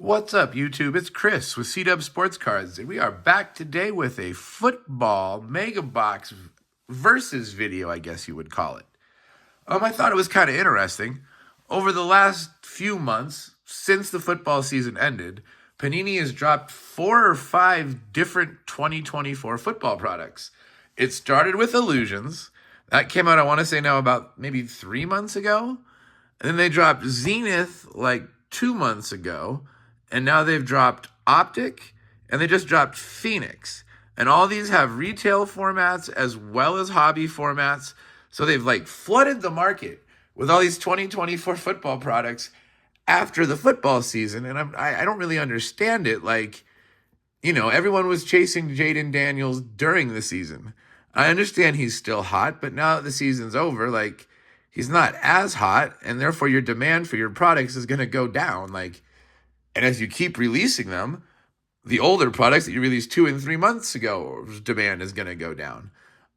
What's up, YouTube? It's Chris with C-Dub Sports Cards, and we are back today with a Football Mega Box versus video, I guess you would call it. I thought it was kind of interesting. Over the last few months, since the football season ended, Panini has dropped 4 or 5 different 2024 football products. It started with Illusions. That came out, I want to say now, about maybe 3 months ago. And then they dropped Zenith like 2 months ago. And now they've dropped Optic, and they just dropped Phoenix. And all these have retail formats as well as hobby formats. So they've like flooded the market with all these 2024 football products after the football season. And I don't really understand it. Like, everyone was chasing Jaden Daniels during the season. I understand he's still hot, but now that the season's over, like, he's not as hot, and therefore your demand for your products is going to go down. And as you keep releasing them, the older products that you released 2 and 3 months ago, demand is going to go down.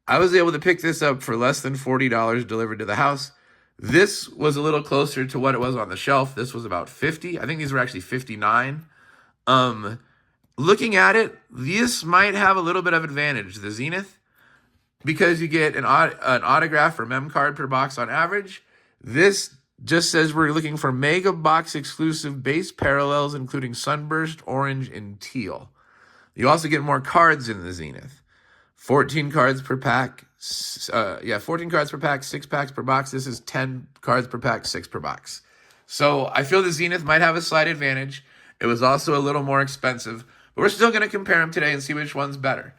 I was able to pick this up for less than $40 delivered to the house. This was a little closer to what it was on the shelf. This was about $50. I think these were actually $59. Looking at it, this might have a little bit of advantage, the Zenith, because you get an autograph or mem card per box on average. This just says we're looking for Mega Box exclusive base parallels, including Sunburst, Orange, and Teal. You also get more cards in the Zenith. 14 cards per pack. 14 cards per pack, 6 packs per box. This is 10 cards per pack, 6 per box. So I feel the Zenith might have a slight advantage. It was also a little more expensive, but we're still going to compare them today and see which one's better.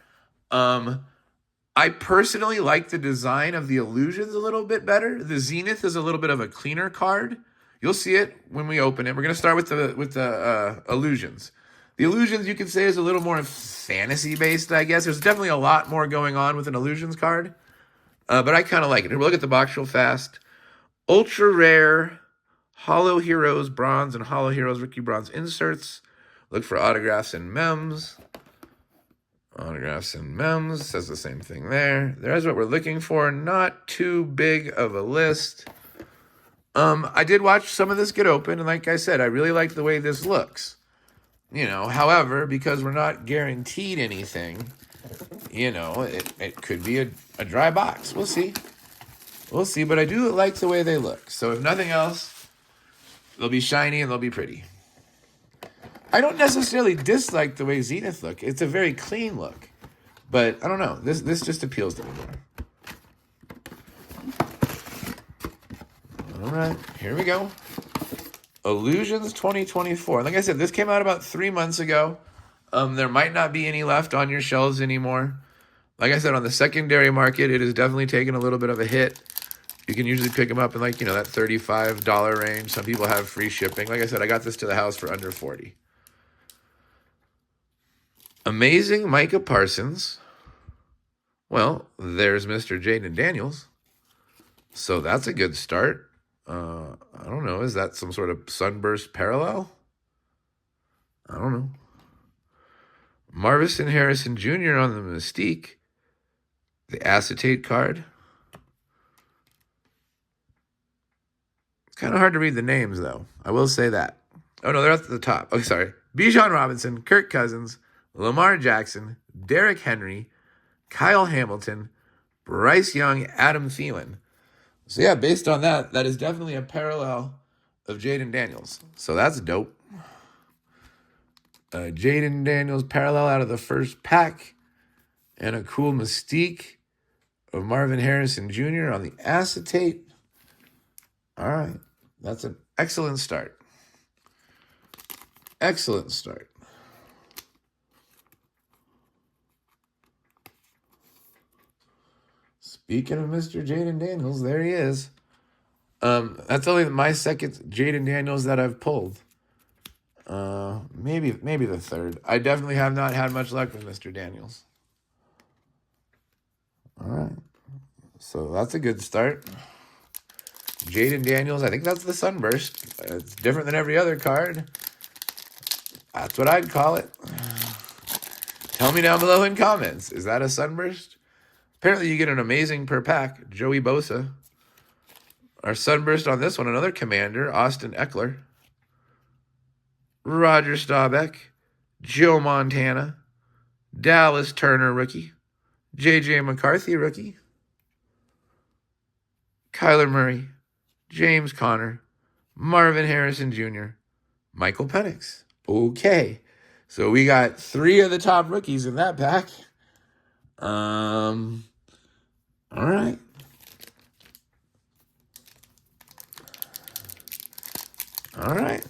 I personally like the design of the Illusions a little bit better. The Zenith is a little bit of a cleaner card. You'll see it when we open it. We're going to start with the Illusions. The Illusions, you could say, is a little more fantasy-based, I guess. There's definitely a lot more going on with an Illusions card, but I kind of like it. Here, we'll look at the box real fast. Ultra Rare, Holo Heroes Bronze and Holo Heroes Rookie Bronze inserts. Look for autographs and mems. Autographs and mems, says the same thing there. There's what we're looking for. Not too big of a list. I did watch some of this get open, and like I said, I really like the way this looks. However, because we're not guaranteed anything, it could be a dry box. We'll see. We'll see, but I do like the way they look. So if nothing else, they'll be shiny and they'll be pretty. I don't necessarily dislike the way Zenith look. It's a very clean look. But I don't know. This just appeals to me more. All right, here we go. Illusions 2024. Like I said, this came out about 3 months ago. There might not be any left on your shelves anymore. Like I said, on the secondary market, it has definitely taken a little bit of a hit. You can usually pick them up in that $35 range. Some people have free shipping. Like I said, I got this to the house for under $40. Amazing Micah Parsons. Well, there's Mr. Jaden Daniels. So that's a good start. I don't know. Is that some sort of Sunburst parallel? I don't know. Marvin Harrison Jr. on the Mystique. The acetate card. It's kind of hard to read the names, though. I will say that. Oh, no, they're at the top. Oh, sorry. Bijan Robinson, Kirk Cousins, Lamar Jackson, Derrick Henry, Kyle Hamilton, Bryce Young, Adam Thielen. So yeah, based on that, that is definitely a parallel of Jaden Daniels. So that's dope. Jaden Daniels parallel out of the first pack. And a cool Mystique of Marvin Harrison Jr. on the acetate. All right. That's an excellent start. Excellent start. Speaking of Mr. Jaden Daniels, there he is. That's only my second Jaden Daniels that I've pulled. Maybe the third. I definitely have not had much luck with Mr. Daniels. All right. So that's a good start. Jaden Daniels, I think that's the Sunburst. It's different than every other card. That's what I'd call it. Tell me down below in comments. Is that a Sunburst? Apparently you get an amazing per pack. Joey Bosa. Our Sunburst on this one, another Commander, Austin Eckler. Roger Staubach, Joe Montana, Dallas Turner rookie, J.J. McCarthy rookie, Kyler Murray, James Conner, Marvin Harrison Jr., Michael Penix. Okay. So we got 3 of the top rookies in that pack. All right. All right.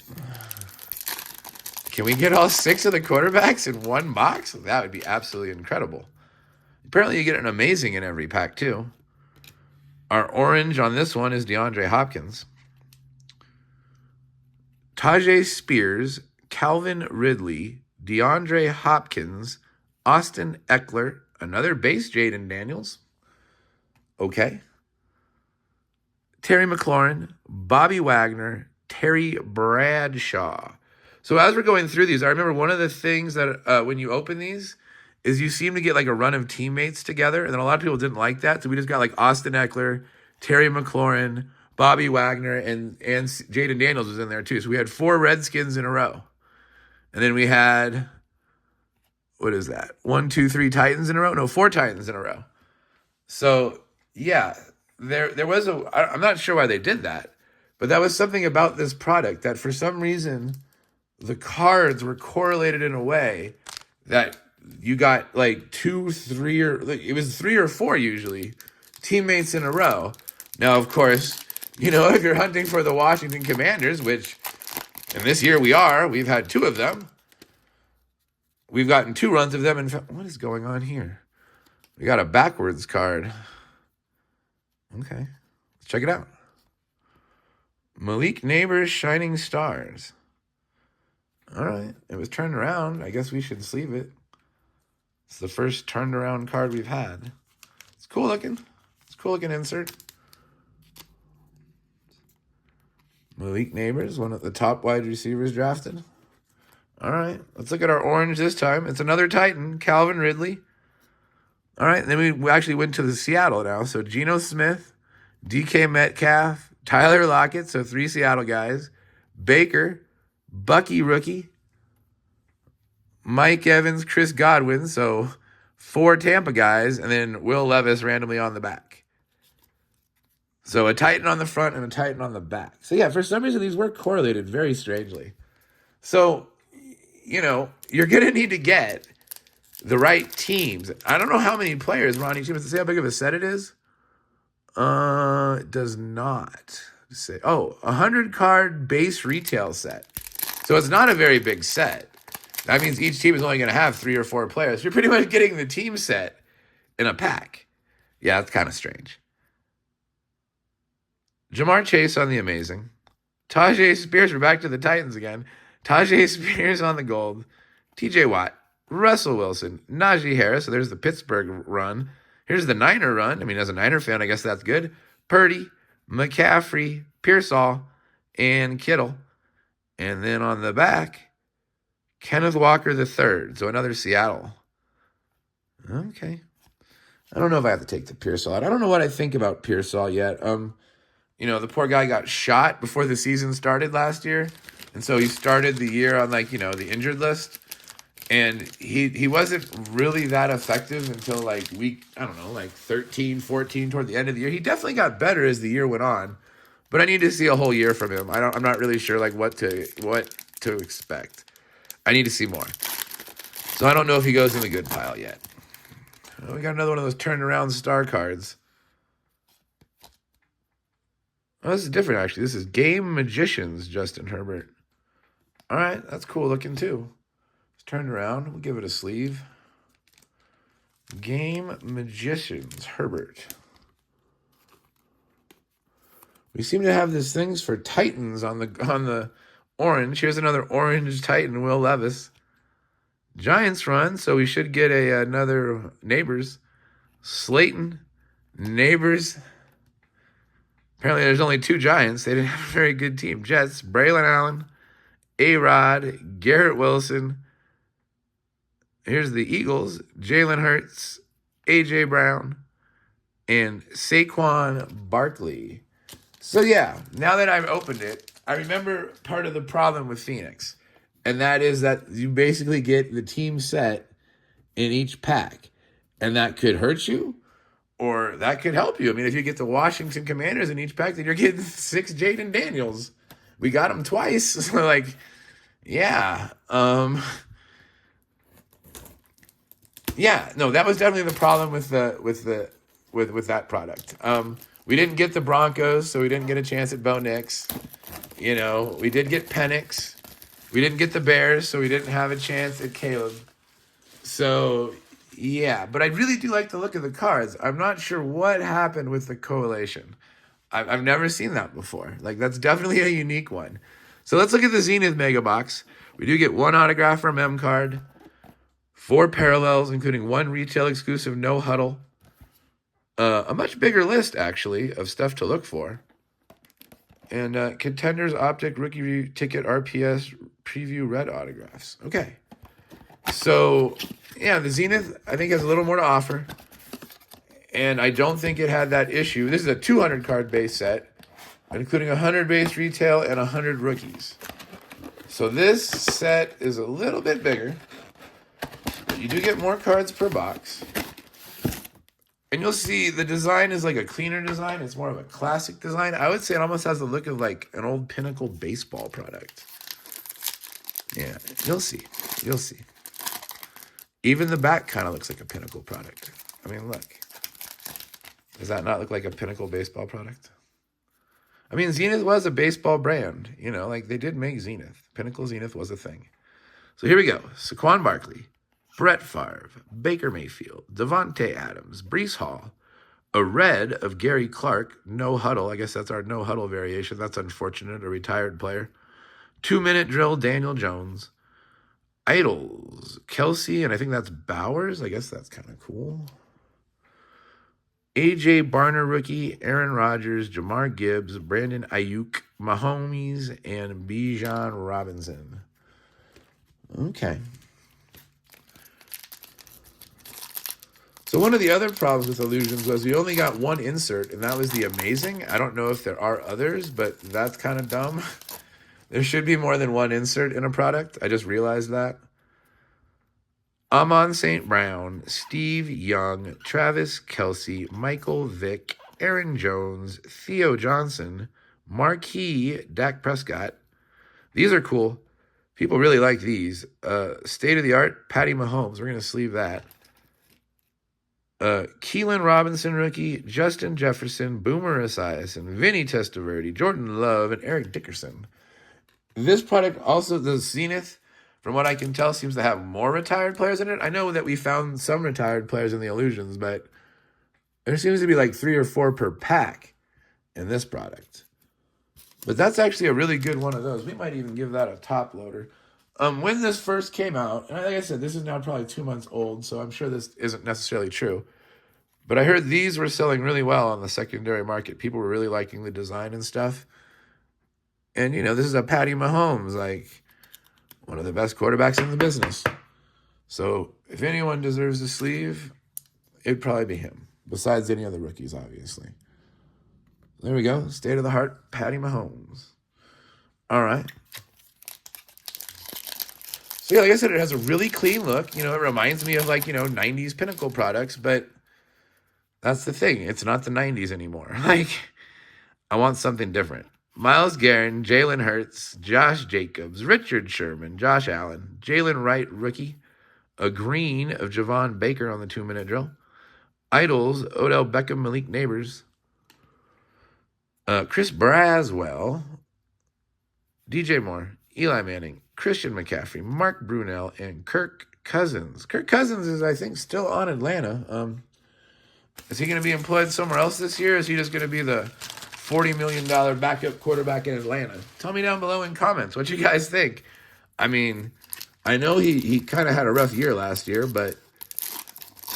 Can we get all 6 of the quarterbacks in one box? That would be absolutely incredible. Apparently you get an amazing in every pack too. Our orange on this one is DeAndre Hopkins. Tajay Spears, Calvin Ridley, DeAndre Hopkins, Austin Eckler, another base Jaden Daniels. Okay. Terry McLaurin, Bobby Wagner, Terry Bradshaw. So as we're going through these, I remember one of the things that when you open these is you seem to get like a run of teammates together, and then a lot of people didn't like that. So we just got like Austin Eckler, Terry McLaurin, Bobby Wagner, and Jaden Daniels was in there too. So we had 4 Redskins in a row. And then we had, what is that? 1, 2, 3 Titans in a row? No, 4 Titans in a row. So yeah, there was I'm not sure why they did that, but that was something about this product that for some reason the cards were correlated in a way that you got like 2, 3, or it was 3 or 4 usually teammates in a row. Now, of course, if you're hunting for the Washington Commanders, which in this year we've had 2 of them. We've gotten 2 runs of them. In fact, what is going on here? We got a backwards card. Okay, let's check it out. Malik Neighbors Shining Stars. All right, it was turned around. I guess we should sleeve it. It's the first turned around card we've had. It's cool looking. It's a cool looking insert. Malik Neighbors, one of the top wide receivers drafted. All right, let's look at our orange this time. It's another Titan, Calvin Ridley. All right, and then we actually went to the Seattle now. So Geno Smith, DK Metcalf, Tyler Lockett, so 3 Seattle guys. Baker, Bucky rookie, Mike Evans, Chris Godwin, so 4 Tampa guys, and then Will Levis randomly on the back. So a Titan on the front and a Titan on the back. So yeah, for some reason these were correlated very strangely. So, you're going to need to get the right teams. I don't know how many players were on each team. Does it say how big of a set it is? It does not say. Oh, 100-card base retail set. So it's not a very big set. That means each team is only going to have 3 or 4 players. You're pretty much getting the team set in a pack. Yeah, that's kind of strange. Jamar Chase on the amazing. Tajay Spears, we're back to the Titans again. Tajay Spears on the gold. TJ Watt, Russell Wilson, Najee Harris. So there's the Pittsburgh run. Here's the Niner run. I mean, as a Niner fan, I guess that's good. Purdy, McCaffrey, Pearsall, and Kittle. And then on the back, Kenneth Walker III. So another Seattle. Okay. I don't know if I have to take the Pearsall out. I don't know what I think about Pearsall yet. The poor guy got shot before the season started last year. And so he started the year on the injured list. And he wasn't really that effective until week, 13, 14 toward the end of the year. He definitely got better as the year went on. But I need to see a whole year from him. I'm not really sure what to expect. I need to see more. So I don't know if he goes in the good pile yet. We got another one of those turned around star cards. Oh, this is different, actually. This is Game Magicians, Justin Herbert. All right, that's cool looking, too. It's turned around. We'll give it a sleeve. Game Magicians, Herbert. We seem to have these things for Titans on the orange. Here's another orange Titan, Will Levis. Giants run, so we should get another Neighbors. Slayton, Neighbors. Apparently there's only 2 Giants. They didn't have a very good team. Jets, Braylon Allen, A-Rod, Garrett Wilson. Here's the Eagles, Jalen Hurts, A.J. Brown, and Saquon Barkley. So yeah, now that I've opened it, I remember part of the problem with Phoenix. And that is that you basically get the team set in each pack. And that could hurt you or that could help you. I mean, if you get the Washington Commanders in each pack, then you're getting 6 Jaden Daniels. We got him twice. So like, yeah. Yeah, no, that was definitely the problem with that product. We didn't get the Broncos, so we didn't get a chance at Bo Nix. You know, we did get Penix. We didn't get the Bears, so we didn't have a chance at Caleb. So, yeah, but I really do like the look of the cards. I'm not sure what happened with the Coalition. I've never seen that before. Like, that's definitely a unique one. So let's look at the Zenith Mega Box. We do get 1 autograph from M card, 4 parallels, including 1 retail exclusive no huddle. A much bigger list, actually, of stuff to look for. And Contenders Optic Rookie Ticket RPS Preview Red autographs. Okay. So, yeah, the Zenith, I think, has a little more to offer. And I don't think it had that issue. This is a 200 card base set, including 100 base retail and 100 rookies. So this set is a little bit bigger. But you do get more cards per box. And you'll see the design is like a cleaner design. It's more of a classic design. I would say it almost has the look of like an old Pinnacle baseball product. Yeah, you'll see. You'll see. Even the back kind of looks like a Pinnacle product. I mean, look. Does that not look like a Pinnacle baseball product? I mean, Zenith was a baseball brand. You know, like they did make Zenith. Pinnacle Zenith was a thing. So here we go. Saquon Barkley, Brett Favre, Baker Mayfield, Devontae Adams, Breece Hall, a red of Gary Clark, no huddle. I guess that's our no huddle variation. That's unfortunate, a retired player. 2-minute drill, Daniel Jones. Idols, Kelsey, and I think that's Bowers. I guess that's kind of cool. A.J. Barner rookie, Aaron Rodgers, Jamar Gibbs, Brandon Ayuk, Mahomes, and Bijan Robinson. Okay. So one of the other problems with Illusions was we only got 1 insert, and that was the Amazing. I don't know if there are others, but that's kind of dumb. There should be more than 1 insert in a product. I just realized that. Amon St. Brown, Steve Young, Travis Kelsey, Michael Vick, Aaron Jones, Theo Johnson, Marquis, Dak Prescott. These are cool. People really like these. State-of-the-art, Patty Mahomes. We're going to sleeve that. Keelan Robinson rookie, Justin Jefferson, Boomer Esiason, Vinny Testaverde, Jordan Love, and Eric Dickerson. This product also, the Zenith, from what I can tell, seems to have more retired players in it. I know that we found some retired players in the Illusions, but there seems to be like 3 or 4 per pack in this product. But that's actually a really good one of those. We might even give that a top loader. When this first came out, and like I said, this is now probably 2 months old, so I'm sure this isn't necessarily true. But I heard these were selling really well on the secondary market. People were really liking the design and stuff. And, you know, this is a Patty Mahomes, like one of the best quarterbacks in the business. So if anyone deserves a sleeve, it'd probably be him, besides any other rookies, obviously. There we go. State of the heart, Patty Mahomes. All right. So yeah, like I said, it has a really clean look. You know, it reminds me of like, you know, 90s Pinnacle products, but that's the thing. It's not the 90s anymore. Like, I want something different. Myles Garrett, Jalen Hurts, Josh Jacobs, Richard Sherman, Josh Allen, Jalen Wright, rookie, a green of Javon Baker on the 2-minute drill, Idols, Odell Beckham, Malik Neighbors, Chris Braswell, DJ Moore, Eli Manning, Christian McCaffrey, Mark Brunell, and Kirk Cousins. Kirk Cousins is, I think, still on Atlanta. Is he going to be employed somewhere else this year? Is he just going to be the $40 million backup quarterback in Atlanta? Tell me down below in comments what you guys think. I mean, I know he kind of had a rough year last year, but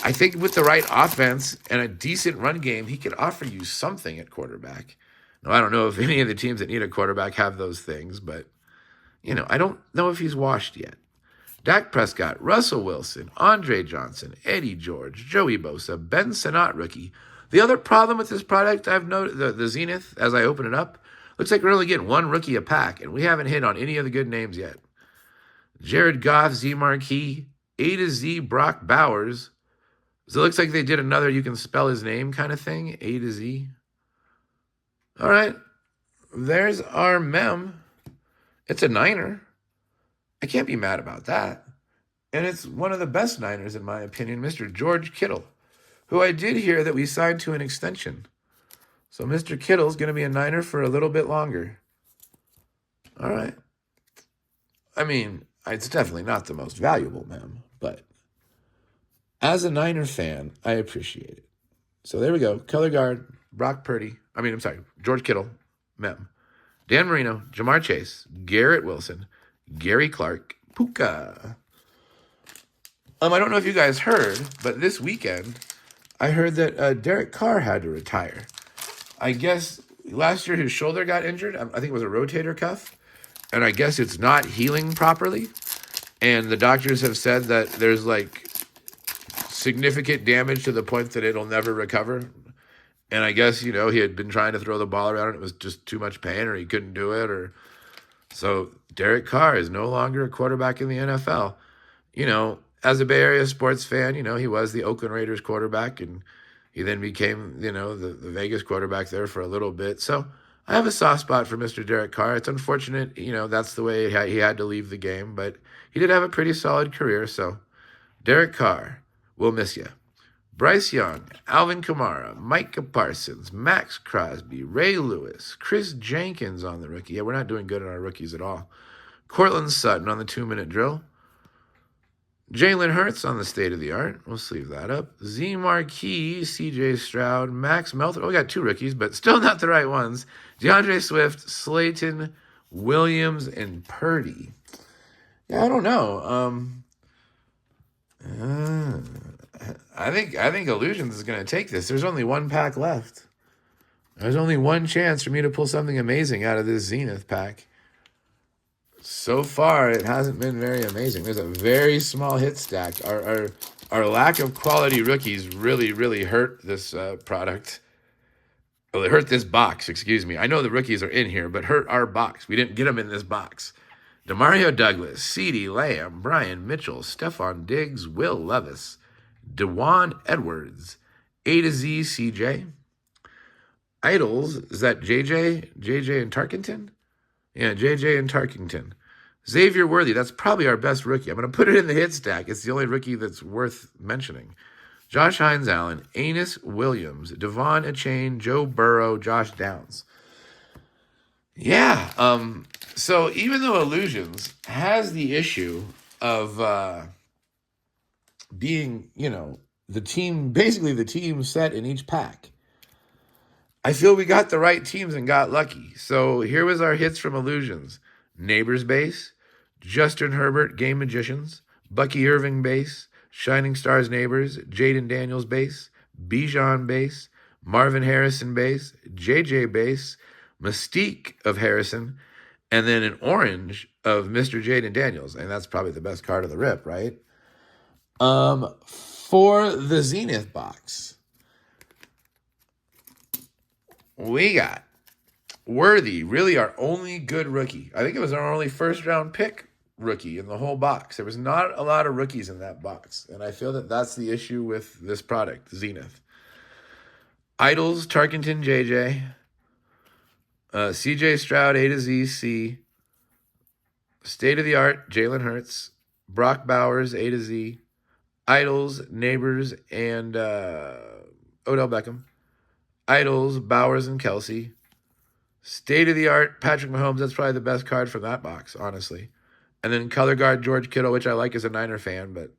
I think with the right offense and a decent run game, he could offer you something at quarterback. Now, I don't know if any of the teams that need a quarterback have those things, but, you know, I don't know if he's washed yet. Dak Prescott, Russell Wilson, Andre Johnson, Eddie George, Joey Bosa, Ben Sinnott rookie. The other problem with this product, I've noted, the Zenith, as I open it up, looks like we're only getting 1 rookie a pack, and we haven't hit on any of the good names yet. Jared Goff, Z Marquis, A to Z Brock Bowers. So it looks like they did another you can spell his name kind of thing, A to Z. All right, there's our mem. It's a Niner. I can't be mad about that. And it's one of the best Niners, in my opinion, Mr. George Kittle, who I did hear that we signed to an extension. So Mr. Kittle's going to be a Niner for a little bit longer. All right. I mean, it's definitely not the most valuable mem, but as a Niner fan, I appreciate it. So there we go. Color guard, George Kittle, mem. Dan Marino, Jamar Chase, Garrett Wilson, Gary Clark, Puka. I don't know if you guys heard, but this weekend, I heard that Derek Carr had to retire. I guess last year his shoulder got injured. I think it was a rotator cuff. And I guess it's not healing properly. And the doctors have said that there's like significant damage to the point that it'll never recover. And I guess, he had been trying to throw the ball around and it was just too much pain or he couldn't do it. So Derek Carr is no longer a quarterback in the NFL. As a Bay Area sports fan, he was the Oakland Raiders quarterback and he then became, the Vegas quarterback there for a little bit. So I have a soft spot for Mr. Derek Carr. It's unfortunate, that's the way he had to leave the game, but he did have a pretty solid career. So Derek Carr, we'll miss you. Bryce Young, Alvin Kamara, Micah Parsons, Max Crosby, Ray Lewis, Chris Jenkins on the rookie. Yeah, we're not doing good on our rookies at all. Cortland Sutton on the 2-minute drill. Jalen Hurts on the state of the art. We'll sleeve that up. Z Marquis, CJ Stroud, Max Melton. We got 2 rookies, but still not the right ones. DeAndre Swift, Slayton, Williams, and Purdy. Yeah, I don't know. I think Illusions is going to take this. There's only 1 pack left. There's only 1 chance for me to pull something amazing out of this Zenith pack. So far, it hasn't been very amazing. There's a very small hit stack. Our lack of quality rookies really hurt this product. Well, it hurt this box, excuse me. I know the rookies are in here, but hurt our box. We didn't get them in this box. Demario Douglas, CeeDee Lamb, Brian Mitchell, Stephon Diggs, Will Levis, DeJuan Edwards, A to Z CJ. Idols, is that JJ? JJ and Tarkenton? Yeah, JJ and Tarkington. Xavier Worthy, that's probably our best rookie. I'm going to put it in the hit stack. It's the only rookie that's worth mentioning. Josh Hines Allen, Anus Williams, Devon Achane, Joe Burrow, Josh Downs. Yeah, so even though Illusions has the issue of being, the team set in each pack, I feel we got the right teams and got lucky. So here was our hits from Illusions. Neighbors Base, Justin Herbert, Game Magicians, Bucky Irving Base, Shining Stars Neighbors, Jaden Daniels Base, Bijan Base, Marvin Harrison Base, JJ Base, Mystique of Harrison, and then an orange of Mr. Jaden Daniels. And that's probably the best card of the rip, right? For the Zenith box, we got Worthy, really our only good rookie. I think it was our only first-round pick rookie in the whole box. There was not a lot of rookies in that box, and I feel that that's the issue with this product, Zenith. Idols, Tarkenton, JJ, CJ Stroud, A to Z, C, state-of-the-art, Jalen Hurts, Brock Bowers, A to Z, Idols, Neighbors, and Odell Beckham. Idols, Bowers, and Kelsey. State-of-the-art, Patrick Mahomes. That's probably the best card from that box, honestly. And then color guard, George Kittle, which I like as a Niner fan, but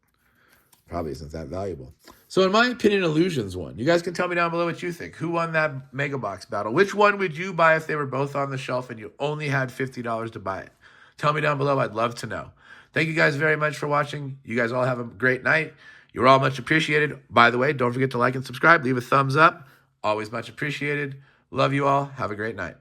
probably isn't that valuable. So in my opinion, Illusions won. You guys can tell me down below what you think. Who won that Mega Box battle? Which one would you buy if they were both on the shelf and you only had $50 to buy it? Tell me down below. I'd love to know. Thank you guys very much for watching. You guys all have a great night. You're all much appreciated. By the way, don't forget to like and subscribe. Leave a thumbs up. Always much appreciated. Love you all. Have a great night.